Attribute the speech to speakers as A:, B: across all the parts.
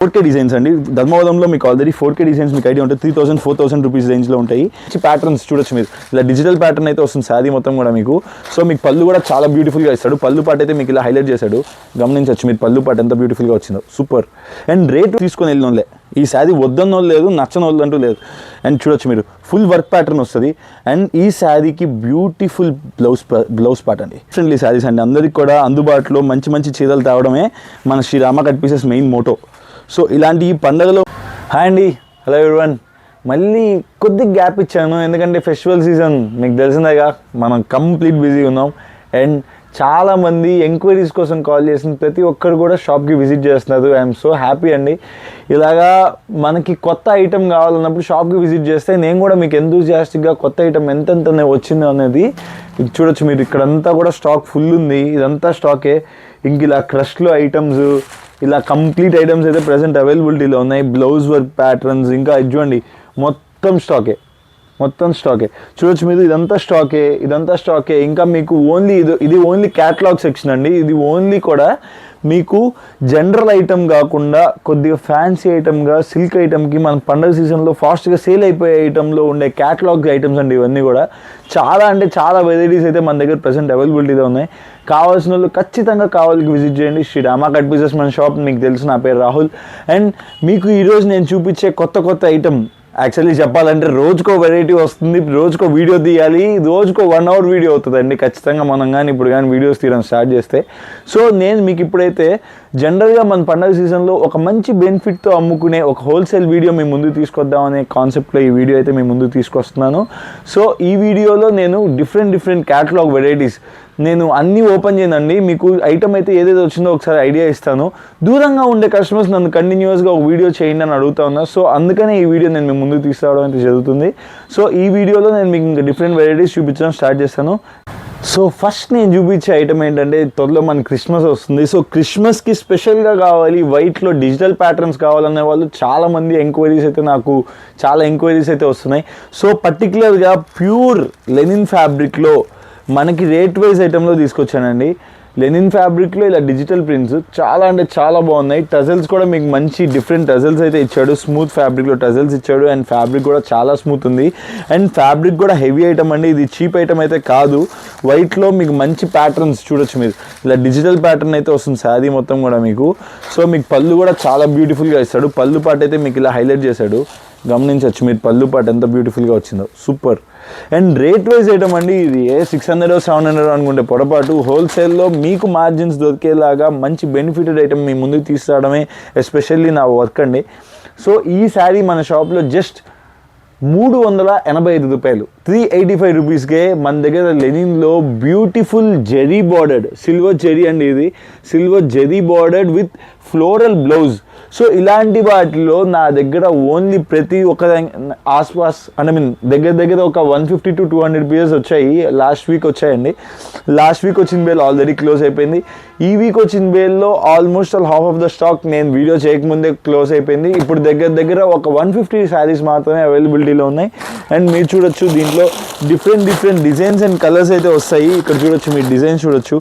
A: 4K designs అండి. ధర్మవరంలో మీకు ఆల్రెడీ 4K డిజైన్స్ మీకు ఐడియా ఉంటుంది. 3000 4000 రూపీస్ రేంజ్లో ఉంటాయి. ప్యాటర్న్స్ చూడొచ్చు మీరు. ఇలా డిజిటల్ ప్యాటర్న్ అయితే వస్తుంది శారీ మొత్తం కూడా మీకు. సో మీకు పళ్ళు కూడా చాలా బ్యూటిఫుల్గా ఇస్తాడు. పళ్ళు పాట అయితే మీకు ఇలా హైలైట్ చేశాడు, గమనించవచ్చు మీరు. పళ్ళు పాట ఎంత బ్యూటిఫుల్గా వచ్చిందో, సూపర్. అండ్ రేట్ తీసుకొని వెళ్ళినోళ్ళే, ఈ శారీ వద్దన్న వాళ్ళు లేదు, నచ్చని వాళ్ళు అంటూ లేదు. అండ్ చూడొచ్చు మీరు, ఫుల్ వర్క్ ప్యాటర్న్ వస్తుంది. అండ్ ఈ శారీకి బ్యూటిఫుల్ బ్లౌజ్ పార్ట్ అండి. ఫ్రెండ్లీ శారీస్ అండి, అందరికి కూడా అందుబాటులో మంచి మంచి చీరలు తేవడమే మన Sri Rama cut pieces main motto. So ఇలాంటి ఈ పండుగలో హాయ్ అండి, హలో ఎవరీవన్. మళ్ళీ కొద్దిగా గ్యాప్ ఇచ్చాను, ఎందుకంటే ఫెస్టివల్ సీజన్ మీకు తెలిసిందేగా, మనం కంప్లీట్ బిజీ ఉన్నాం. అండ్ చాలామంది ఎంక్వైరీస్ కోసం కాల్ చేసిన ప్రతి ఒక్కరు కూడా షాప్కి విజిట్ చేస్తున్నారు. ఐఎమ్ సో హ్యాపీ అండి. ఇలాగా మనకి కొత్త ఐటెం కావాలన్నప్పుడు షాప్కి విజిట్ చేస్తే నేను కూడా మీకు ఎంతూజియాస్టిక్గా కొత్త ఐటెం ఎంతెంత వచ్చిందో అనేది ఇది చూడొచ్చు మీరు. ఇక్కడంతా కూడా స్టాక్ ఫుల్ ఉంది, ఇదంతా స్టాకే. ఇంక ఇలా క్రష్లో ఐటమ్స్, ఇలా కంప్లీట్ ఐటమ్స్ అయితే ప్రజెంట్ అవైలబిలిటీలో ఉన్నాయి. బ్లౌజ్ వర్క్ ప్యాటర్న్స్, ఇంకా ఇది చూడండి మొత్తం స్టాకే చూడొచ్చు మీరు. ఇదంతా స్టాకే. ఇంకా మీకు ఓన్లీ ఇది ఓన్లీ క్యాటలాగ్ సెక్షన్ అండి. ఇది ఓన్లీ కూడా మీకు జనరల్ ఐటమ్ కాకుండా కొద్దిగా ఫ్యాన్సీ ఐటమ్గా, సిల్క్ ఐటమ్కి మన పండుగ సీజన్లో ఫాస్ట్గా సేల్ అయిపోయే ఐటంలో ఉండే క్యాటలాగ్ ఐటమ్స్ అండి ఇవన్నీ కూడా. చాలా అంటే చాలా వెరైటీస్ అయితే మన దగ్గర ప్రజెంట్ అవైలబిలిటీలో ఉన్నాయి. కావాల్సిన వాళ్ళు ఖచ్చితంగా కావాలికి విజిట్ చేయండి. శ్రీ రామ కట్ పీసెస్ మన షాప్, మీకు తెలుసు నా పేరు రాహుల్. అండ్ మీకు ఈరోజు నేను చూపించే కొత్త ఐటమ్ యాక్చువల్లీ చెప్పాలంటే రోజుకో వెరైటీ వస్తుంది, రోజుకో వీడియో తీయాలి, రోజుకో 1 hour వీడియో అవుతుందండి ఖచ్చితంగా మనం కానీ ఇప్పుడు కానీ వీడియోస్ తీయడం స్టార్ట్ చేస్తే. సో నేను మీకు ఇప్పుడైతే జనరల్గా మన పండుగ సీజన్లో ఒక మంచి బెనిఫిట్తో అమ్ముకునే ఒక హోల్సేల్ వీడియో మీ ముందుకు తీసుకొద్దామనే కాన్సెప్ట్లో ఈ వీడియో అయితే మీ ముందుకు తీసుకొస్తున్నాను. సో ఈ వీడియోలో నేను డిఫరెంట్ క్యాటలాగ్ వెరైటీస్ నేను అన్నీ ఓపెన్ చేయనండి. మీకు ఐటమ్ అయితే ఏదైతే వచ్చిందో ఒకసారి ఐడియా ఇస్తాను. దూరంగా ఉండే కస్టమర్స్ నన్ను కంటిన్యూస్గా ఒక వీడియో చేయండి అని అడుగుతా ఉన్నా. సో అందుకనే ఈ వీడియో నేను మీ ముందుకు తీసుకురావడం అయితే జరుగుతుంది. సో ఈ వీడియోలో నేను మీకు ఇంకా డిఫరెంట్ వెరైటీస్ చూపించడం స్టార్ట్ చేస్తాను. సో ఫస్ట్ నేను చూపించే ఐటమ్ ఏంటంటే, త్వరలో మన క్రిస్మస్ వస్తుంది. సో క్రిస్మస్కి స్పెషల్గా కావాలి, వైట్లో డిజిటల్ ప్యాటర్న్స్ కావాలనే వాళ్ళు చాలామంది ఎంక్వైరీస్ అయితే వస్తున్నాయి. సో పర్టికులర్గా ప్యూర్ లెనిన్ ఫ్యాబ్రిక్లో మనకి రేట్ వైజ్ ఐటెంలో తీసుకొచ్చానండి. లెనిన్ ఫ్యాబ్రిక్లో ఇలా డిజిటల్ ప్రింట్స్ చాలా అంటే చాలా బాగున్నాయి. టజల్స్ కూడా మీకు మంచి డిఫరెంట్ టజల్స్ అయితే ఇచ్చాడు. స్మూత్ ఫ్యాబ్రిక్లో టజల్స్ ఇచ్చాడు. అండ్ ఫ్యాబ్రిక్ కూడా చాలా స్మూత్ ఉంది. అండ్ ఫ్యాబ్రిక్ కూడా హెవీ ఐటమ్ అండి, ఇది చీప్ ఐటమ్ అయితే కాదు. వైట్లో మీకు మంచి ప్యాటర్న్స్ చూడొచ్చు మీరు. ఇలా డిజిటల్ ప్యాటర్న్ అయితే వస్తుంది శారీ మొత్తం కూడా మీకు. సో మీకు పళ్ళు కూడా చాలా బ్యూటిఫుల్గా ఇస్తాడు. పళ్ళు పాట అయితే మీకు ఇలా హైలైట్ చేశాడు, గమనించవచ్చు మీరు. పళ్ళు పాట ఎంత బ్యూటిఫుల్గా వచ్చిందో, super. And rate wise item అండి, ఇది 600 700 అనుకుంటే పొరపాటు. హోల్సేల్లో మీకు మార్జిన్స్ దొరికేలాగా మంచి బెనిఫిటెడ్ ఐటమ్ మీ ముందుకు తీసుకురావడమే ఎస్పెషల్లీ నా వర్క్ అండి. సో ఈ శారీ మన షాప్లో జస్ట్ 385 రూపాయలు, 385 రూపీస్కే మన దగ్గర లెనిన్లో beautiful zari bordered, silver zari అండి, ఇది silver zari bordered with floral blouse. So ఇలాంటి వాటిలో నా దగ్గర ఓన్లీ ప్రతి ఒక్క ఆస్పాస్ దగ్గర ఒక 150 to 200 పీసెస్ వచ్చాయి. లాస్ట్ వీక్ వచ్చాయండి. లాస్ట్ వీక్ వచ్చిన బేల్ ఆల్రెడీ క్లోజ్ అయిపోయింది. ఈ వీక్ వచ్చిన బేల్లో almost half of the stock నేను వీడియో చేయకముందే క్లోజ్ అయిపోయింది. ఇప్పుడు దగ్గర ఒక 150 శారీస్ మాత్రమే అవైలబిలిటీలో ఉన్నాయి. అండ్ మీరు చూడొచ్చు దీంట్లో డిఫరెంట్ డిజైన్స్ అండ్ కలర్స్ అయితే వస్తాయి. ఇక్కడ చూడొచ్చు మీరు, డిజైన్స్ చూడొచ్చు.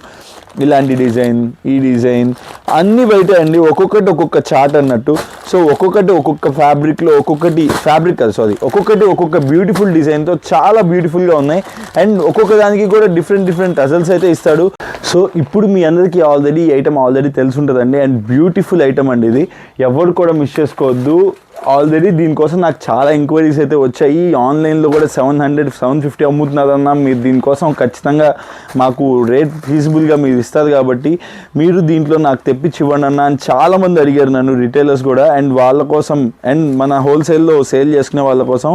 A: ఇలాంటి డిజైన్, ఈ డిజైన్ అన్నీ బయట అండి. ఒక్కొక్క చార్ట్ అన్నట్టు. సో ఒక్కొక్క ఫ్యాబ్రిక్లో ఒక్కొక్క బ్యూటిఫుల్ డిజైన్తో చాలా బ్యూటిఫుల్గా ఉన్నాయి. అండ్ ఒక్కొక్క దానికి కూడా డిఫరెంట్ టజల్స్ అయితే ఇస్తాడు. సో ఇప్పుడు మీ అందరికీ ఆల్రెడీ ఈ ఐటమ్ ఆల్రెడీ తెలుసుంటుందండి. అండ్ బ్యూటిఫుల్ ఐటమ్ అండి ఇది, ఎవరు కూడా మిస్ చేసుకోవద్దు. ఆల్రెడీ దీనికోసం నాకు చాలా ఎంక్వైరీస్ అయితే వచ్చాయి. ఆన్లైన్లో కూడా 700 750 అమ్ముతున్నారన్నా, మీరు దీనికోసం ఖచ్చితంగా మాకు రేట్ ఫీజిబుల్గా మీరు ఇస్తారు కాబట్టి మీరు దీంట్లో నాకు తెప్పించి ఇవ్వండి అన్న అని చాలామంది అడిగారు నన్ను, రిటైలర్స్ కూడా. అండ్ వాళ్ళ కోసం, అండ్ మన హోల్సేల్లో సేల్ చేసుకునే వాళ్ళ కోసం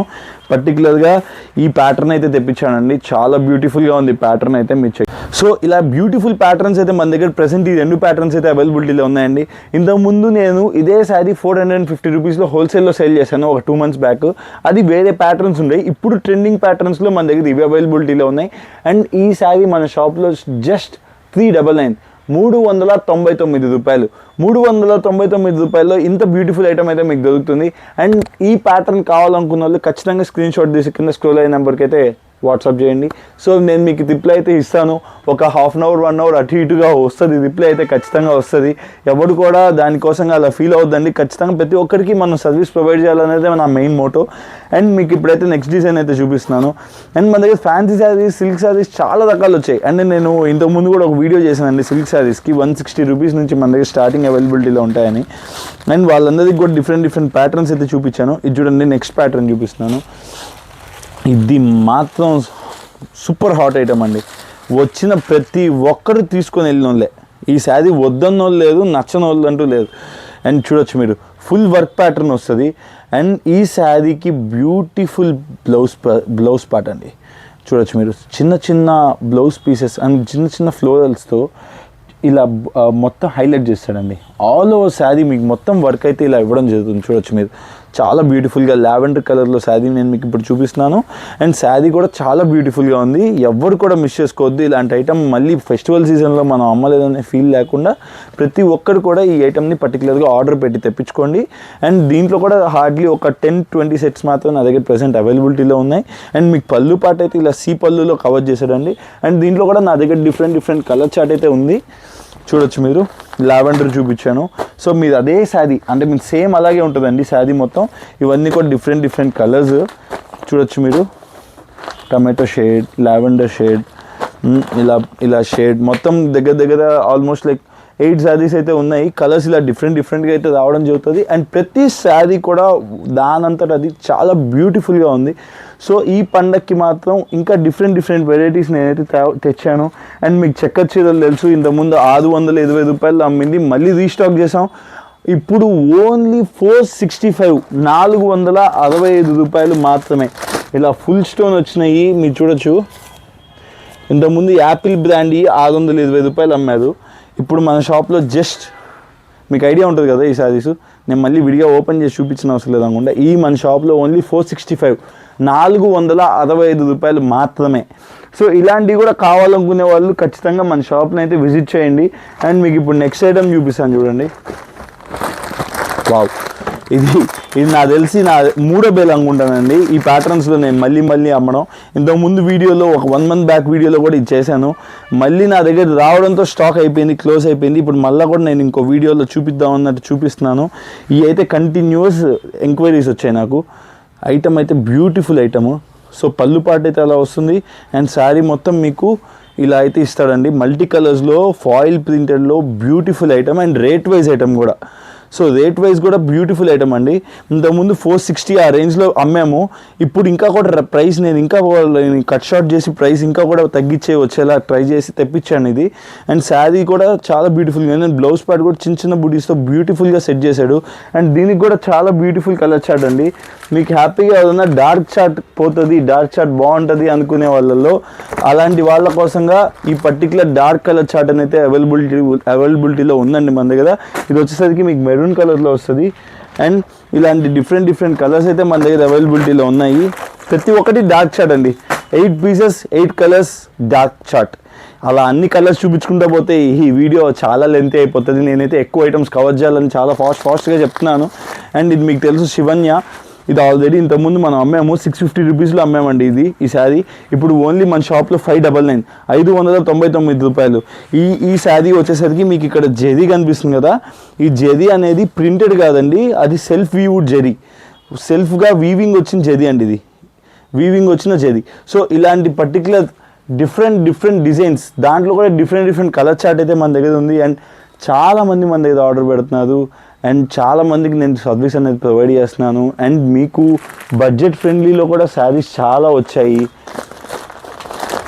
A: పర్టికులర్గా ఈ ప్యాటర్న్ అయితే తెప్పించానండి. చాలా బ్యూటిఫుల్గా ఉంది ప్యాటర్న్ అయితే, మీరు చెక్. సో ఇలా బ్యూటిఫుల్ ప్యాటర్న్స్ అయితే మన దగ్గర ప్రెసెంట్ ఈ 2 ప్యాటర్న్స్ అయితే అవైలబిలిటీలో ఉన్నాయండి. ఇంతకుముందు నేను ఇదే శారీ 450 రూపీస్లో హోల్సేల్లో సేల్ చేశాను ఒక 2 months బ్యాక్. అది వేరే ప్యాటర్న్స్ ఉన్నాయి. ఇప్పుడు ట్రెండింగ్ ప్యాటర్న్స్లో మన దగ్గర ఇవి అవైలబిలిటీలో ఉన్నాయి. అండ్ ఈ శారీ మన షాప్లో జస్ట్ 399 399 రూపాయలు. 399 రూపాయల్లో ఇంత బ్యూటిఫుల్ ఐటమ్ అయితే మీకు దొరుకుతుంది. అండ్ ఈ ప్యాటర్న్ కావాలనుకున్న వాళ్ళు ఖచ్చితంగా స్క్రీన్ షాట్ తీసి కింద స్క్రోల్ అయిన నెంబర్కి అయితే వాట్సాప్ చేయండి. సో నేను మీకు రిప్లై అయితే ఇస్తాను. ఒక హాఫ్ అన్ అవర్ 1 అవర్ అటు ఇటుగా వస్తుంది, రిప్లై అయితే ఖచ్చితంగా వస్తుంది. ఎవరు కూడా దానికోసం అలా ఫీల్ అవుద్దండి. ఖచ్చితంగా ప్రతి ఒక్కరికి మనం సర్వీస్ ప్రొవైడ్ చేయాలనేది నా మెయిన్ మోటో. అండ్ మీకు ఇప్పుడైతే నెక్స్ట్ డిజైన్ అయితే చూపిస్తున్నాను. అండ్ మన దగ్గర ఫ్యాన్సీ శారీస్, సిల్క్ శారీస్ చాలా రకాలు వచ్చాయి. అండ్ నేను ఇంతకుముందు కూడా ఒక వీడియో చేశానండి సిల్క్ శారీస్కి 160 రూపీస్ నుంచి మన దగ్గర స్టార్టింగ్ అవైలబిలిటీలో ఉంటాయని. అండ్ వాళ్ళందరికీ కూడా డిఫరెంట్ ప్యాటర్న్స్ అయితే చూపించాను. ఇది చూడండి, నెక్స్ట్ ప్యాటర్న్ చూపిస్తున్నాను. ఇది మాత్రం సూపర్ హాట్ ఐటమ్ అండి. వచ్చిన ప్రతి ఒక్కరు తీసుకొని వెళ్ళినోళ్ళే. ఈ శారీ వద్దన్నోళ్ళు లేదు, నచ్చనోళ్ళు అంటూ లేదు. అండ్ చూడొచ్చు మీరు, ఫుల్ వర్క్ ప్యాటర్న్ వస్తుంది. అండ్ ఈ శారీకి బ్యూటిఫుల్ బ్లౌజ్ పార్ట్ అండి. చూడొచ్చు మీరు, చిన్న బ్లౌజ్ పీసెస్ అండ్ చిన్న ఫ్లోరల్స్తో ఇలా మొత్తం హైలైట్ చేస్తాడండి. ఆల్ ఓవర్ శారీ మీకు మొత్తం వర్క్ అయితే ఇలా ఇవ్వడం జరుగుతుంది. చూడొచ్చు మీరు, చాలా బ్యూటిఫుల్గా లావెండర్ కలర్లో శారీ నేను మీకు ఇప్పుడు చూపిస్తున్నాను. అండ్ శారీ కూడా చాలా బ్యూటిఫుల్గా ఉంది. ఎవ్వరు కూడా మిస్ చేసుకోవద్దు. ఇలాంటి ఐటమ్ మళ్ళీ ఫెస్టివల్ సీజన్లో మనం అమ్మలేదనే ఫీల్ లేకుండా ప్రతి ఒక్కరు కూడా ఈ ఐటమ్ని పర్టికులర్గా ఆర్డర్ పెట్టి తెప్పించుకోండి. అండ్ దీంట్లో కూడా హార్డ్లీ ఒక 10-20 సెట్స్ మాత్రం నా దగ్గర ప్రెసెంట్ అవైలబిలిటీలో ఉన్నాయి. అండ్ మీకు పళ్ళు పాట అయితే ఇలా సీ పళ్ళులో కవర్ చేశాడండి. అండ్ దీంట్లో కూడా నా దగ్గర డిఫరెంట్ కలర్ చార్ట్ అయితే ఉంది. చూడొచ్చు మీరు, లావెండర్ చూపించాను. సో మీరు అదే శారీ అంటే మీకు సేమ్ అలాగే ఉంటుందండి శారీ మొత్తం. ఇవన్నీ కూడా డిఫరెంట్ కలర్స్ చూడొచ్చు మీరు. టమాటో షేడ్, లావెండర్ షేడ్, ఇలా షేడ్ మొత్తం దగ్గర ఆల్మోస్ట్ లైక్ 8 శారీస్ అయితే ఉన్నాయి. కలర్స్ ఇలా డిఫరెంట్గా అయితే రావడం జరుగుతుంది. అండ్ ప్రతి శారీ కూడా దానంతట అది చాలా బ్యూటిఫుల్గా ఉంది. సో ఈ పండగకి మాత్రం ఇంకా డిఫరెంట్ వెరైటీస్ నేనైతే తెచ్చాను. అండ్ మీకు చక్కర్ చీరలు తెలుసు, ఇంతకుముందు 620 రూపాయలు అమ్మింది, మళ్ళీ రీస్టాక్ చేసాం. ఇప్పుడు ఓన్లీ 465, 465 రూపాయలు మాత్రమే. ఇలా ఫుల్ స్టోన్ వచ్చినాయి మీరు చూడొచ్చు. ఇంతకుముందు యాపిల్ బ్రాండ్ 620 రూపాయలు అమ్మారు. ఇప్పుడు మన షాప్లో జస్ట్ మీకు ఐడియా ఉంటుంది కదా ఈ శారీస్, నేను మళ్ళీ విడిగా ఓపెన్ చేసి చూపించిన అవసరం లేదు అనుకుంటా. ఈ మన షాప్లో ఓన్లీ 465, 465 రూపాయలు మాత్రమే. సో ఇలాంటివి కూడా కావాలనుకునే వాళ్ళు ఖచ్చితంగా మన షాప్ని అయితే విజిట్ చేయండి. అండ్ మీకు ఇప్పుడు నెక్స్ట్ ఐటమ్ చూపిస్తాను చూడండి. వావ్, ఇది నాకు తెలిసి నా 3వ బేల్ అనుకుంటానండి. ఈ ప్యాటర్న్స్లో నేను మళ్ళీ అమ్మడం. ఇంతకుముందు వీడియోలో ఒక 1 month బ్యాక్ వీడియోలో కూడా ఇది చేశాను. మళ్ళీ నా దగ్గర రావడంతో స్టాక్ అయిపోయింది, క్లోజ్ అయిపోయింది. ఇప్పుడు మళ్ళీ కూడా నేను ఇంకో వీడియోలో చూపిద్దామన్నట్టు చూపిస్తున్నాను. ఇవి అయితే కంటిన్యూస్ ఎంక్వైరీస్ వచ్చాయి నాకు. ఐటమ్ అయితే బ్యూటిఫుల్ ఐటము. సో పళ్ళు పాట అయితే అలా వస్తుంది. అండ్ శారీ మొత్తం మీకు ఇలా అయితే ఇస్తాడండి. మల్టీ కలర్స్లో ఫాయిల్ ప్రింటెడ్లో beautiful item. And rate wise item కూడా. సో రేట్ వైజ్ కూడా బ్యూటిఫుల్ ఐటమ్ అండి. ఇంతకుముందు 460 ఆ రేంజ్లో అమ్మాము. ఇప్పుడు ఇంకా కూడా ప్రైస్ నేను కట్ షార్ట్ చేసి ప్రైస్ ఇంకా కూడా తగ్గించే వచ్చేలా ట్రై చేసి తెప్పించాను ఇది. అండ్ శారీ కూడా చాలా బ్యూటిఫుల్గా ఉంది. అండ్ బ్లౌజ్ పార్ట్ కూడా చిన్న బుటీస్తో బ్యూటిఫుల్గా సెట్ చేశాడు. అండ్ దీనికి కూడా చాలా బ్యూటిఫుల్ కలర్ చార్ట్ అండి. మీకు హ్యాపీగా ఏదన్నా డార్క్ చార్ట్ పోతుంది, డార్క్ చార్ట్ బాగుంటుంది అనుకునే వాళ్ళలో అలాంటి వాళ్ళ కోసంగా ఈ పర్టికులర్ డార్క్ కలర్ చార్ట్ అనేది అవైలబిలిటీలో ఉందండి మన దగ్గర. ఇది వచ్చేసరికి మీకు మెరూన్ కలర్లో వస్తుంది. అండ్ ఇలాంటి డిఫరెంట్ కలర్స్ అయితే మన దగ్గర అవైలబిలిటీలో ఉన్నాయి. ప్రతి ఒక్కటి డార్క్ చార్ట్ అండి. 8 పీసెస్ 8 కలర్స్ డార్క్ చార్ట్. అలా అన్ని కలర్స్ చూపించుకుంటూ పోతే ఈ వీడియో చాలా లెంత్ అయిపోతుంది. నేనైతే ఎక్కువ ఐటమ్స్ కవర్ చేయాలని చాలా ఫాస్ట్గా చెప్తున్నాను. అండ్ ఇది మీకు తెలుసు శివన్య, ఇది ఆల్రెడీ ఇంతకుముందు మనం అమ్మాము 650 రూపీస్లో అమ్మామండి ఈ శారీ. ఇప్పుడు ఓన్లీ మన షాప్లో 599, 599 రూపాయలు. ఈ శారీ వచ్చేసరికి మీకు ఇక్కడ జెరీ కనిపిస్తుంది కదా, ఈ జెరీ అనేది ప్రింటెడ్ కాదండి, అది సెల్ఫ్ వీవ్డ్ జెరీ, సెల్ఫ్గా వీవింగ్ వచ్చిన జెరీ అండి. ఇది వీవింగ్ వచ్చిన జెరీ. సో ఇలాంటి పర్టికులర్ డిఫరెంట్ డిజైన్స్, దాంట్లో కూడా డిఫరెంట్ కలర్ చార్ట్ అయితే మన దగ్గర ఉంది. అండ్ చాలామంది మన దగ్గర ఆర్డర్ పెడుతున్నారు. అండ్ చాలామందికి నేను సర్వీస్ అనేది ప్రొవైడ్ చేస్తున్నాను. అండ్ మీకు బడ్జెట్ ఫ్రెండ్లీలో కూడా శారీస్ చాలా వచ్చాయి.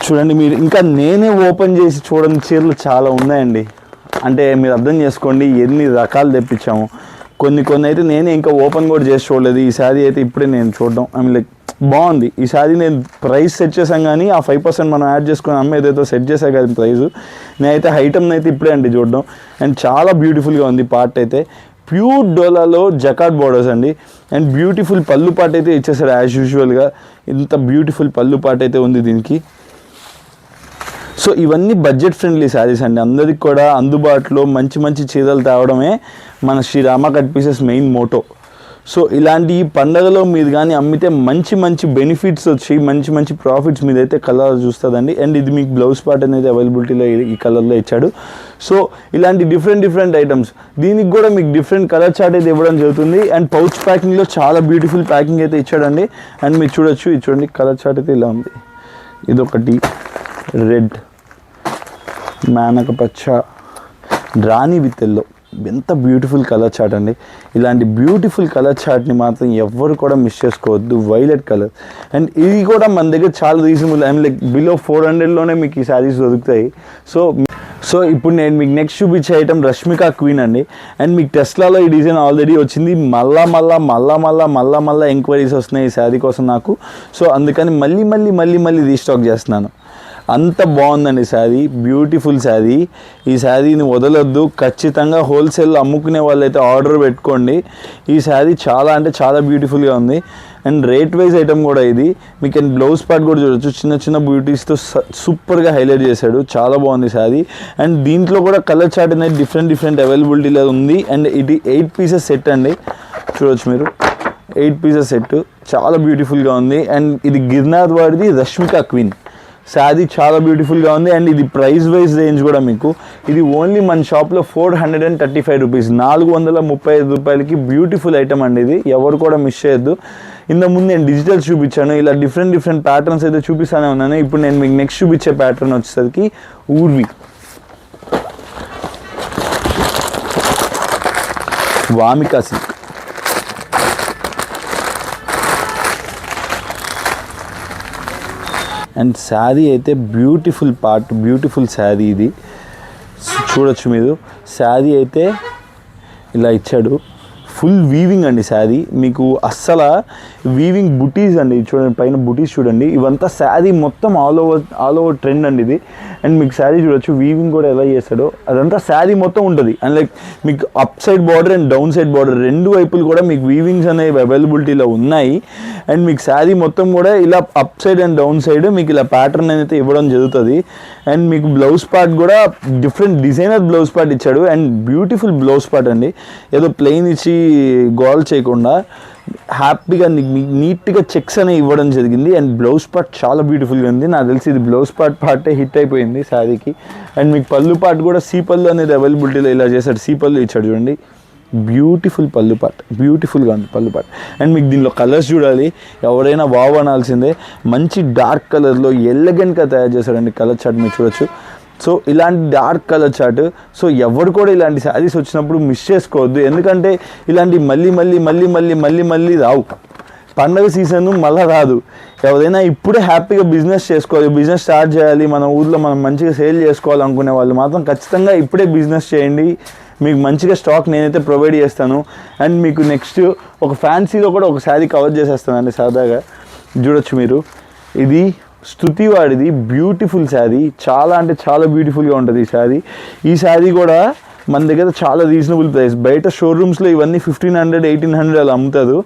A: చూడండి మీరు, ఇంకా నేనే ఓపెన్ చేసి చూడని చీరలు చాలా ఉన్నాయండి. అంటే మీరు అర్థం చేసుకోండి ఎన్ని రకాలు తెప్పించాము. కొన్ని అయితే నేనే ఇంకా ఓపెన్ కూడా చేసి చూడలేదు. ఈ శారీ అయితే ఇప్పుడే నేను చూడడం లైక్ బాగుంది. ఈ శారీ నేను ప్రైస్ సెట్ చేశాను కానీ ఆ 5% మనం యాడ్ చేసుకుని అమ్మ ఏదైతే సెట్ చేశా కదా ప్రైస్, నేనైతే ఐటమ్ అయితే ఇప్పుడే అండి చూడడం. అండ్ చాలా బ్యూటిఫుల్గా ఉంది. పార్ట్ అయితే ప్యూర్ డోలాలో జకాట్ బోర్డర్స్ అండి. అండ్ బ్యూటిఫుల్ పళ్ళు పాట అయితే ఇచ్చేసాడు యాజ్ యూజువల్గా. ఇంత బ్యూటిఫుల్ పళ్ళు పాట అయితే ఉంది దీనికి. సో ఇవన్నీ బడ్జెట్ ఫ్రెండ్లీ శారీస్ అండి. అందరికి కూడా అందుబాటులో మంచి చీరలు తేవడమే మన Sri Rama cut pieces main motto. So ఇలాంటి పండగలో మీరు కానీ అమ్మితే మంచి మంచి బెనిఫిట్స్ వచ్చి మంచి మంచి ప్రాఫిట్స్ మీదైతే కలర్ చూస్తుందండి. అండ్ ఇది మీకు బ్లౌజ్ పార్ట్ అనేది అవైలబిలిటీలో ఈ కలర్లో ఇచ్చాడు. సో ఇలాంటి డిఫరెంట్ ఐటమ్స్ దీనికి కూడా మీకు డిఫరెంట్ కలర్ చార్ట్ అయితే ఇవ్వడం జరుగుతుంది. అండ్ పౌచ్ ప్యాకింగ్లో చాలా బ్యూటిఫుల్ ప్యాకింగ్ అయితే ఇచ్చాడండి. అండ్ మీరు చూడొచ్చు, ఇది చూడండి కలర్ చార్ట్ అయితే ఇలా ఉంది. ఇదొకటి రెడ్, మేనక పచ్చ, రాణి విత్ ఎల్లో, ఎంత బ్యూటిఫుల్ కలర్ చార్ట్ అండి. ఇలాంటి బ్యూటిఫుల్ కలర్ చార్ట్ని మాత్రం ఎవ్వరు కూడా మిస్ చేసుకోవద్దు. వైలెట్ కలర్, అండ్ ఇది కూడా మన దగ్గర చాలా రీజనబుల్, అండ్ లైక్ బిలో 400లోనే మీకు ఈ శారీస్ దొరుకుతాయి. సో ఇప్పుడు నేను మీకు నెక్స్ట్ చూపించే ఐటమ్ రష్మిక క్వీన్ అండి. అండ్ మీకు టెస్లాలో ఈ డిజైన్ ఆల్రెడీ వచ్చింది. మళ్ళా ఎంక్వైరీస్ వస్తున్నాయి ఈ శారీ కోసం నాకు. సో అందుకని మళ్ళీ రీస్టాక్ చేస్తున్నాను. అంత బాగుందండి శారీ, బ్యూటిఫుల్ శారీ. ఈ శారీని వదలొద్దు, ఖచ్చితంగా హోల్సేల్లో అమ్ముకునే వాళ్ళైతే ఆర్డర్ పెట్టుకోండి. ఈ శారీ చాలా అంటే చాలా బ్యూటిఫుల్గా ఉంది. అండ్ రేట్ వైజ్ ఐటమ్ కూడా ఇది. మీకు బ్లౌజ్ పార్ట్ కూడా చూడొచ్చు, చిన్న బ్యూటీస్తో సూపర్గా హైలైట్ చేశాడు. చాలా బాగుంది శారీ. అండ్ దీంట్లో కూడా కలర్ చార్ట్ అనేది డిఫరెంట్ అవైలబిలిటీలో ఉంది. అండ్ ఇది 8 పీసెస్ సెట్ అండి, చూడొచ్చు మీరు. 8 పీసెస్ సెట్ చాలా బ్యూటిఫుల్గా ఉంది. అండ్ ఇది గిర్నార్ వాడిది రష్మిక క్వీన్ శారీ, చాలా బ్యూటిఫుల్గా ఉంది. అండ్ ఇది ప్రైస్ వైజ్ రేంజ్ కూడా మీకు ఇది ఓన్లీ మన షాప్లో 435 రూపీస్, 435 రూపాయలకి బ్యూటిఫుల్ ఐటమ్ అండి. ఇది ఎవరు కూడా మిస్ చేయొద్దు. ఇంతకుముందు నేను డిజిటల్స్ చూపించాను, ఇలా డిఫరెంట్ ప్యాటర్న్స్ అయితే చూపిస్తానే ఉన్నాను. ఇప్పుడు నేను మీకు నెక్స్ట్ చూపించే ప్యాటర్న్ వచ్చేసరికి ఊర్వి, వామికా సిల్క్. అండ్ శారీ అయితే బ్యూటిఫుల్ శారీ ఇది చూడొచ్చు మీరు. శారీ అయితే ఇలా ఇచ్చాడు, ఫుల్ వీవింగ్ అండి శారీ. మీకు అస్సలు వీవింగ్ బుటీస్ అండి, చూడండి పైన బుటీస్ చూడండి. ఇవంతా శారీ మొత్తం ఆల్ ఓవర్ ట్రెండ్ అండి ఇది. అండ్ మీకు శారీ చూడొచ్చు, వీవింగ్ కూడా ఎలా చేస్తాడో అదంతా శారీ మొత్తం ఉంటుంది. అండ్ లైక్ మీకు up side border and down side border రెండు వైపులు కూడా మీకు వీవింగ్స్ అనేవి అవైలబిలిటీలో ఉన్నాయి. అండ్ మీకు శారీ మొత్తం కూడా ఇలా up side and down side మీకు ఇలా ప్యాటర్న్ అయితే ఇవ్వడం జరుగుతుంది. అండ్ మీకు బ్లౌజ్ పార్ట్ కూడా డిఫరెంట్ డిజైనర్ బ్లౌజ్ పార్ట్ ఇచ్చాడు. అండ్ బ్యూటిఫుల్ బ్లౌజ్ పార్ట్ అండి, ఏదో ప్లెయిన్ ఇచ్చి గోల్ చేయకుండా హ్యాపీగా నీట్గా చెక్స్ అనేవి ఇవ్వడం జరిగింది. అండ్ బ్లౌజ్ పార్ట్ చాలా బ్యూటిఫుల్గా ఉంది. నాకు తెలిసి ఇది బ్లౌజ్ పార్టే హిట్ అయిపోయింది శారీకి. అండ్ మీకు పళ్ళు పార్ట్ కూడా సీ పళ్ళు అనేది అవైలబిలిటీలో ఇలా చేశాడు, సీ పళ్ళు ఇచ్చాడు చూడండి. బ్యూటిఫుల్ పళ్ళు పార్ట్, బ్యూటిఫుల్గా ఉంది పళ్ళు పార్ట్. అండ్ మీకు దీనిలో కలర్స్ చూడాలి, ఎవరైనా వావ్ అనాల్సిందే. మంచి డార్క్ కలర్లో ఎల్లగెంట్గా తయారు చేశాడండి కలర్ చార్ట్, మీరు చూడొచ్చు. సో ఇలాంటి డార్క్ కలర్ చార్ట్, సో ఎవరు కూడా ఇలాంటి శారీస్ వచ్చినప్పుడు మిస్ చేసుకోవద్దు. ఎందుకంటే ఇలాంటి మళ్ళీ రావు. పండగ సీజన్ మళ్ళీ రాదు. ఎవరైనా ఇప్పుడే హ్యాపీగా బిజినెస్ చేసుకోవాలి, బిజినెస్ స్టార్ట్ చేయాలి, మన ఊర్లో మనం మంచిగా సేల్ చేసుకోవాలనుకునే వాళ్ళు మాత్రం ఖచ్చితంగా ఇప్పుడే బిజినెస్ చేయండి. మీకు మంచిగా స్టాక్ నేనైతే ప్రొవైడ్ చేస్తాను. అండ్ మీకు నెక్స్ట్ ఒక ఫ్యాన్సీలో కూడా ఒక శారీ కవర్ చేసేస్తానండి సరదాగా. చూడొచ్చు మీరు, ఇది స్తుతి వాడిది బ్యూటిఫుల్ శారీ, చాలా అంటే చాలా బ్యూటిఫుల్గా ఉంటుంది ఈ శారీ. ఈ శారీ కూడా మన దగ్గర చాలా రీజనబుల్ ప్రైస్. బయట షోరూమ్స్లో ఇవన్నీ 1500, 1800 అలా అమ్ముతారు.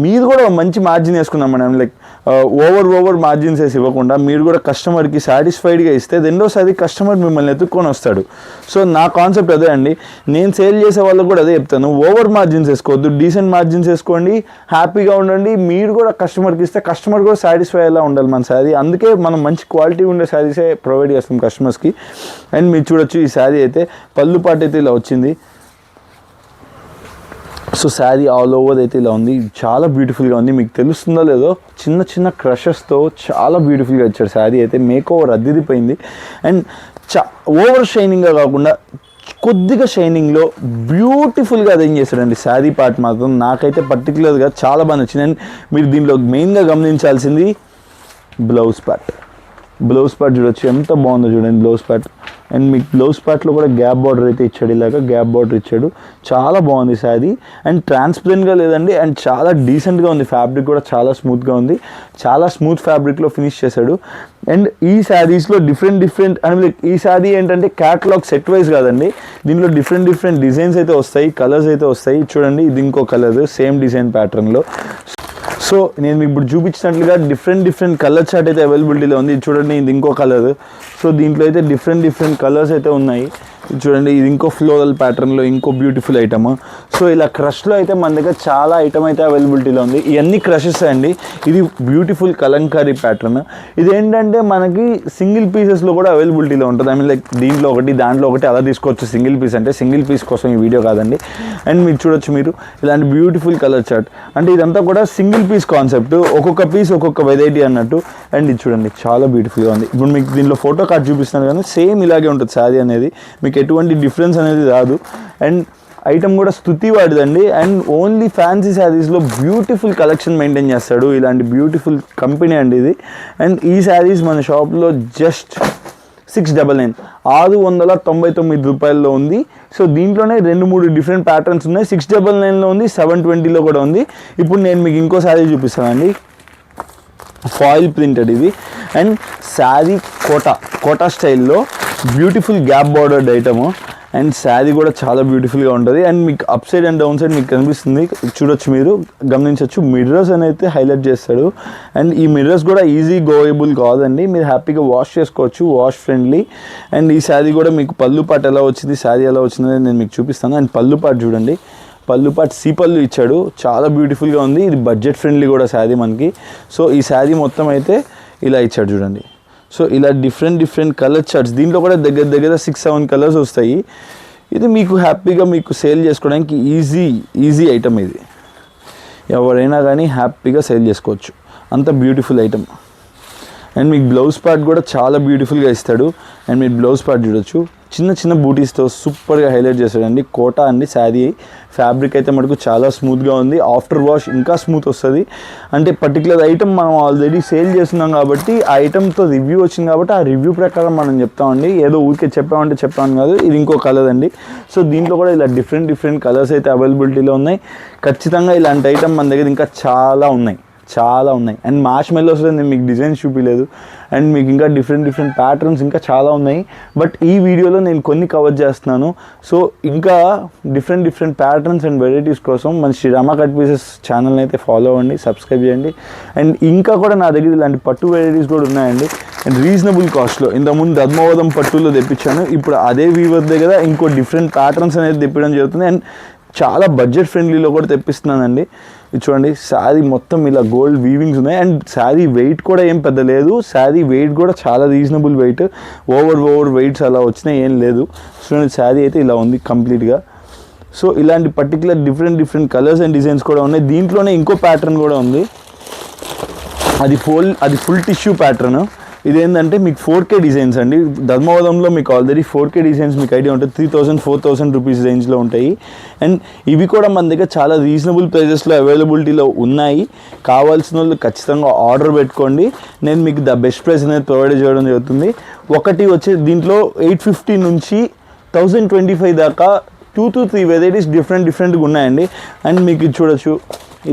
A: మీరు కూడా మంచి మార్జిన్ వేసుకున్నాం మేడం, లైక్ ఓవర్ మార్జిన్స్ వేసి ఇవ్వకుండా మీరు కూడా కస్టమర్కి సాటిస్ఫైడ్గా ఇస్తే రెండోసారి కస్టమర్ మిమ్మల్ని ఎత్తుక్కొని వస్తాడు. సో నా కాన్సెప్ట్ అదే అండి, నేను సేల్ చేసే వాళ్ళకు కూడా అదే చెప్తాను. ఓవర్ మార్జిన్స్ వేసుకోవద్దు, డీసెంట్ మార్జిన్స్ వేసుకోండి, హ్యాపీగా ఉండండి. మీరు కూడా కస్టమర్కి ఇస్తే కస్టమర్ కూడా సాటిస్ఫై అయ్యేలా ఉండాలి మన శారీ. అందుకే మనం మంచి క్వాలిటీ ఉండే శారీసే ప్రొవైడ్ చేస్తాం కస్టమర్స్కి. అండ్ మీరు చూడొచ్చు, ఈ శారీ అయితే పళ్ళు పాటు అయితే ఇలా వచ్చింది. సో శారీ ఆల్ ఓవర్ అయితే ఇలా ఉంది, చాలా బ్యూటిఫుల్గా ఉంది. మీకు తెలుస్తుందో లేదో, చిన్న క్రషెస్తో చాలా బ్యూటిఫుల్గా ఇచ్చాడు శారీ అయితే. మేక్ ఓవర్ అద్దిరిపోయింది. అండ్ ఓవర్ షైనింగ్గా కాకుండా కొద్దిగా షైనింగ్లో బ్యూటిఫుల్గా అరేంజ్ చేశాడండి శారీ పార్ట్. మాత్రం నాకైతే పర్టికులర్గా చాలా బాగా నచ్చింది. అండ్ మీరు దీనిలో మెయిన్గా గమనించాల్సింది బ్లౌజ్ పార్ట్. బ్లౌజ్ పార్ట్ చూడొచ్చు, ఎంత బాగుందో చూడండి బ్లౌజ్ పార్ట్. అండ్ మీకు బ్లౌజ్ పార్ట్లో కూడా గ్యాప్ బార్డర్ అయితే ఇచ్చాడు, ఇలాగా గ్యాప్ బార్డర్ ఇచ్చాడు. చాలా బాగుంది శారీ. అండ్ ట్రాన్స్పరెంట్గా లేదండి, అండ్ చాలా డీసెంట్గా ఉంది. ఫ్యాబ్రిక్ కూడా చాలా స్మూత్గా ఉంది, చాలా స్మూత్ ఫ్యాబ్రిక్లో ఫినిష్ చేశాడు. అండ్ ఈ శారీస్లో డిఫరెంట్ అంటే ఈ శారీ ఏంటంటే క్యాటలాగ్ సెట్ వైజ్ కాదండి, దీనిలో డిఫరెంట్ డిజైన్స్ అయితే వస్తాయి, కలర్స్ అయితే వస్తాయి. చూడండి, ఇది ఇంకో కలర్ సేమ్ డిజైన్ ప్యాటర్న్లో. సో నేను మీకు ఇప్పుడు చూపించినట్లుగా డిఫరెంట్ కలర్ చార్ట్ అయితే అవైలబిలిటీలో ఉంది. చూడండి, ఇది ఇంకో కలర్. సో దీంట్లో అయితే డిఫరెంట్ కలర్స్ అయితే ఉన్నాయి. చూడండి ఇది ఇంకో ఫ్లోరల్ ప్యాటర్న్లో ఇంకో బ్యూటిఫుల్ ఐటమ్. సో ఇలా క్రష్లో అయితే మన దగ్గర చాలా ఐటమ్ అయితే అవైలబిలిటీలో ఉంది. ఇవన్నీ క్రషెస్ అండి. ఇది బ్యూటిఫుల్ కలంకారీ ప్యాటర్న్. ఇది ఏంటంటే మనకి సింగిల్ పీసెస్లో కూడా అవైలబిలిటీలో ఉంటుంది. ఐ మీన్ లైక్ దీంట్లో ఒకటి దాంట్లో ఒకటి అలా తీసుకోవచ్చు. సింగిల్ పీస్ అంటే సింగిల్ పీస్ కోసం ఈ వీడియో కాదండి. అండ్ మీరు చూడొచ్చు మీరు ఇలాంటి బ్యూటిఫుల్ కలర్ చార్ట్. అంటే ఇదంతా కూడా సింగిల్ పీస్ కాన్సెప్ట్, ఒక్కొక్క పీస్ ఒక్కొక్క వెరైటీ అన్నట్టు. అండ్ ఇది చూడండి చాలా బ్యూటిఫుల్గా ఉంది. ఇప్పుడు మీకు దీనిలో ఫోటో కార్డ్ చూపిస్తున్నాను కానీ సేమ్ ఇలాగే ఉంటుంది శారీ అనేది, మీకు ఎటువంటి డిఫరెన్స్ అనేది రాదు. అండ్ ఐటమ్ కూడా స్తుతి వాడిదండి. అండ్ ఓన్లీ ఫ్యాన్సీ శారీస్లో బ్యూటిఫుల్ కలెక్షన్ మెయింటైన్ చేస్తాడు. ఇలాంటి బ్యూటిఫుల్ కంపెనీ అండి ఇది. అండ్ ఈ శారీస్ మన షాప్లో జస్ట్ 699 699 రూపాయల్లో ఉంది. సో దీంట్లోనే 2-3 డిఫరెంట్ ప్యాటర్న్స్ ఉన్నాయి. 699లో ఉంది, 720లో కూడా ఉంది. ఇప్పుడు నేను మీకు ఇంకో శారీ చూపిస్తానండి, ఫాయిల్ ప్రింటెడ్ ఇది. అండ్ శారీ కోటా స్టైల్లో beautiful gap bordered item. And sari కూడా చాలా బ్యూటిఫుల్గా ఉంటుంది. అండ్ మీకు up side and down side మీకు కనిపిస్తుంది, చూడొచ్చు, మీరు గమనించవచ్చు. మిర్రర్స్ అని అయితే హైలైట్ చేస్తాడు. అండ్ ఈ మిర్రర్స్ కూడా ఈజీ గోయబుల్ కాదండి, మీరు హ్యాపీగా వాష్ చేసుకోవచ్చు, వాష్ ఫ్రెండ్లీ. అండ్ ఈ శారీ కూడా మీకు పళ్ళు పాటు ఎలా వచ్చింది, శారీ ఎలా వచ్చింది నేను మీకు చూపిస్తాను. అండ్ పళ్ళు పాటు చూడండి, పళ్ళు పాటు సీపళ్ళు ఇచ్చాడు, చాలా బ్యూటిఫుల్గా ఉంది. ఇది బడ్జెట్ ఫ్రెండ్లీ కూడా శారీ మనకి. సో ఈ శారీ మొత్తం అయితే ఇలా ఇచ్చాడు చూడండి. సో ఇలా డిఫరెంట్ కలర్ చార్ట్స్, దీంట్లో కూడా దగ్గర 6-7 కలర్స్ వస్తాయి. ఇది మీకు హ్యాపీగా మీకు సేల్ చేసుకోవడానికి ఈజీ ఐటమ్. ఇది ఎవరైనా కానీ హ్యాపీగా సేల్ చేసుకోవచ్చు, అంత బ్యూటిఫుల్ ఐటమ్. అండ్ మీకు బ్లౌజ్ పార్ట్ కూడా చాలా బ్యూటిఫుల్గా ఇస్తాడు. అండ్ మీరు బ్లౌజ్ పార్ట్ చూడొచ్చు, చిన్న బూటీస్తో సూపర్గా హైలైట్ చేస్తాడండి. కోటా అండి శారీ. ఫ్యాబ్రిక్ అయితే మటుకు చాలా స్మూత్గా ఉంది. ఆఫ్టర్ వాష్ ఇంకా స్మూత్ వస్తుంది. అంటే పర్టికులర్ ఐటమ్ మనం ఆల్రెడీ సేల్ చేస్తున్నాం కాబట్టి ఆ ఐటమ్తో రివ్యూ వచ్చింది కాబట్టి ఆ రివ్యూ ప్రకారం మనం చెప్తామండి. ఏదో ఊరికే చెప్పాను కాదు. ఇది ఇంకో కలర్ అండి. సో దీంట్లో కూడా ఇలా డిఫరెంట్ కలర్స్ అయితే అవైలబిలిటీలో ఉన్నాయి. ఖచ్చితంగా ఇలాంటి ఐటమ్ మన దగ్గర ఇంకా చాలా ఉన్నాయి. అండ్ మార్ష్ మెల్లోస్లో నేను మీకు డిజైన్స్ చూపించలేదు. అండ్ మీకు ఇంకా డిఫరెంట్ ప్యాటర్న్స్ ఇంకా చాలా ఉన్నాయి. బట్ ఈ వీడియోలో నేను కొన్ని కవర్ చేస్తున్నాను. సో ఇంకా డిఫరెంట్ ప్యాటర్న్స్ అండ్ వెరైటీస్ కోసం మన శ్రీరామ కట్ పీసెస్ ఛానల్ని అయితే ఫాలో అవ్వండి, సబ్స్క్రైబ్ చేయండి. అండ్ ఇంకా కూడా నా దగ్గర ఇలాంటి పట్టు వెరైటీస్ కూడా ఉన్నాయండి. అండ్ రీజనబుల్ కాస్ట్లో ఇంతకుముందు ధర్మవరం పట్టులో తెప్పించాను. ఇప్పుడు అదే వీవర్ దగ్గర ఇంకో డిఫరెంట్ ప్యాటర్న్స్ అనేది తెప్పడం జరుగుతుంది. అండ్ చాలా బడ్జెట్ ఫ్రెండ్లీలో కూడా తెప్పిస్తున్నానండి. ఇది చూడండి, శారీ మొత్తం ఇలా గోల్డ్ వీవింగ్స్ ఉన్నాయి. అండ్ శారీ వెయిట్ కూడా ఏం పెద్ద లేదు. శారీ వెయిట్ కూడా చాలా రీజనబుల్ వెయిట్, ఓవర్ వెయిట్స్ అలా వచ్చినాయి ఏం లేదు. చూడండి శారీ అయితే ఇలా ఉంది కంప్లీట్గా. సో ఇలాంటి particular different colours and designs కూడా ఉన్నాయి. దీంట్లోనే ఇంకో ప్యాటర్న్ కూడా ఉంది, అది ఫుల్ టిష్యూ ప్యాటర్న్. ఇదేంటంటే మీకు 4K డిజైన్స్ అండి. ధర్మవరంలో మీకు ఆల్రెడీ 4K డిజైన్స్ మీకు ఐడియా ఉంటుంది, 3000-4000 రూపీస్ రేంజ్లో ఉంటాయి. అండ్ ఇవి కూడా మన దగ్గర చాలా రీజనబుల్ ప్రైజెస్లో అవైలబిలిటీలో ఉన్నాయి. కావాల్సిన వాళ్ళు ఖచ్చితంగా ఆర్డర్ పెట్టుకోండి. నేను మీకు ద బెస్ట్ ప్రైస్ అనేది ప్రొవైడ్ చేయడం జరుగుతుంది. ఒకటి వచ్చే దీంట్లో 850 నుంచి 1025 దాకా 2 to 3 వెరైటీస్ డిఫరెంట్గా ఉన్నాయండి. అండ్ మీకు చూడొచ్చు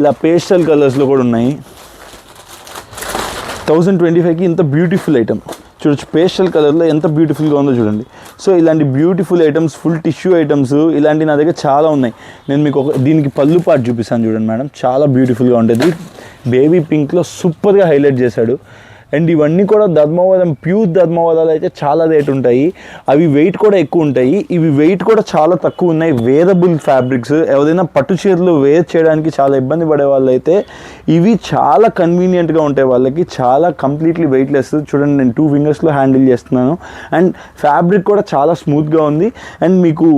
A: ఇలా పేస్టల్ కలర్స్లో కూడా ఉన్నాయి. 1025కి ఇంత బ్యూటిఫుల్ ఐటమ్ చూడొచ్చు, పేస్టల్ కలర్లో ఎంత బ్యూటిఫుల్గా ఉందో చూడండి. సో ఇలాంటి beautiful items, full tissue items ఇలాంటి నా దగ్గర చాలా ఉన్నాయి. నేను మీకు దీనికి పళ్ళు పాటు చూపిస్తాను చూడండి మేడం, చాలా బ్యూటిఫుల్గా ఉంటుంది. బేబీ పింక్లో సూపర్గా హైలైట్ చేశాడు. అండ్ ఇవన్నీ కూడా ప్యూర్ ధర్మవరాలు అయితే చాలా రేట్ ఉంటాయి. అవి వెయిట్ కూడా ఎక్కువ ఉంటాయి. ఇవి వెయిట్ కూడా చాలా తక్కువ ఉన్నాయి. వేరబుల్ ఫ్యాబ్రిక్స్, ఎవరైనా పట్టు చీరలు వేర్ చేయడానికి చాలా ఇబ్బంది పడే వాళ్ళు అయితే ఇవి చాలా కన్వీనియంట్గా ఉంటాయి వాళ్ళకి. చాలా కంప్లీట్లీ వెయిట్లెస్. చూడండి నేను 2 ఫింగర్స్లో హ్యాండిల్ చేస్తున్నాను. అండ్ ఫ్యాబ్రిక్ కూడా చాలా స్మూత్గా ఉంది. అండ్ మీకు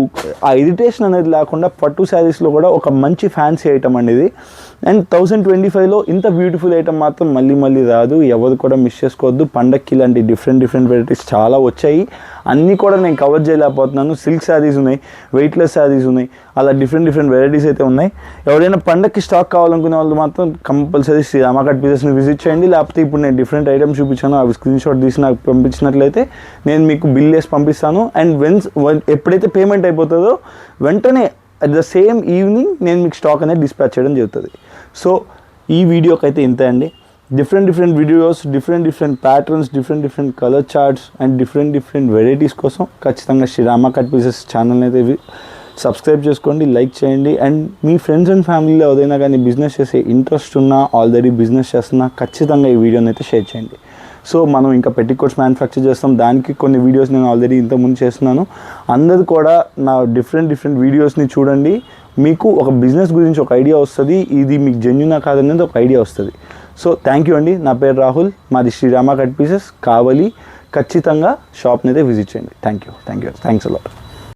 A: ఆ ఇరిటేషన్ అనేది లేకుండా పట్టు శారీస్లో కూడా ఒక మంచి ఫ్యాన్సీ ఐటమ్ అండి ఇది. అండ్ 1025లో ఇంత బ్యూటిఫుల్ ఐటమ్ మాత్రం మళ్ళీ రాదు, ఎవరు కూడా మిస్ చేసుకోవద్దు. పండక్కి ఇలాంటి డిఫరెంట్ వెరైటీస్ చాలా వచ్చాయి. అన్నీ కూడా నేను కవర్ చేయలేకపోతున్నాను. సిల్క్ శారీస్ ఉన్నాయి, వెయిట్లెస్ శారీస్ ఉన్నాయి, అలా డిఫరెంట్ వెరైటీస్ అయితే ఉన్నాయి. ఎవరైనా పండక్కి స్టాక్ కావాలనుకునే వాళ్ళు మాత్రం కంపల్సరీ శ్రీరామ కట్ పీసెస్ని విజిట్ చేయండి. లేకపోతే ఇప్పుడు నేను డిఫరెంట్ ఐటమ్స్ చూపించాను, అవి స్క్రీన్ షాట్ తీసి నాకు పంపించినట్లయితే నేను మీకు బిల్ వేసి పంపిస్తాను. అండ్ ఎప్పుడైతే పేమెంట్ అయిపోతుందో వెంటనే అట్ ద సేమ్ ఈవినింగ్ నేను మీకు స్టాక్ అనేది డిస్పాచ్ చేయడం జరుగుతుంది. సో ఈ వీడియోకి అయితే ఇంతే అండి. Different videos, different patterns, different colour charts and different varieties కోసం ఖచ్చితంగా శ్రీరామ కట్ పీసెస్ ఛానల్ని అయితే సబ్స్క్రైబ్ చేసుకోండి, లైక్ చేయండి. అండ్ మీ ఫ్రెండ్స్ అండ్ ఫ్యామిలీలో ఏదైనా కానీ బిజినెస్ చేసే ఇంట్రెస్ట్ ఉన్నా, ఆల్రెడీ బిజినెస్ చేస్తున్నా ఖచ్చితంగా ఈ వీడియోని అయితే షేర్ చేయండి. సో మనం ఇంకా పెట్టికోట్స్ మ్యానుఫ్యాక్చర్ చేస్తాం, దానికి కొన్ని వీడియోస్ నేను ఆల్రెడీ ఇంతకుముందు చేస్తున్నాను. అందరూ కూడా నా డిఫరెంట్ వీడియోస్ని చూడండి, మీకు ఒక బిజినెస్ గురించి ఒక ఐడియా వస్తుంది, ఇది మీకు జెన్యూనా కాదనేది ఒక ఐడియా వస్తుంది. సో థ్యాంక్ యూ అండి. నా పేరు రాహుల్, మాది శ్రీరామ కట్ పీసెస్ కావలి. ఖచ్చితంగా షాప్ని అయితే విజిట్ చేయండి. Thanks a lot.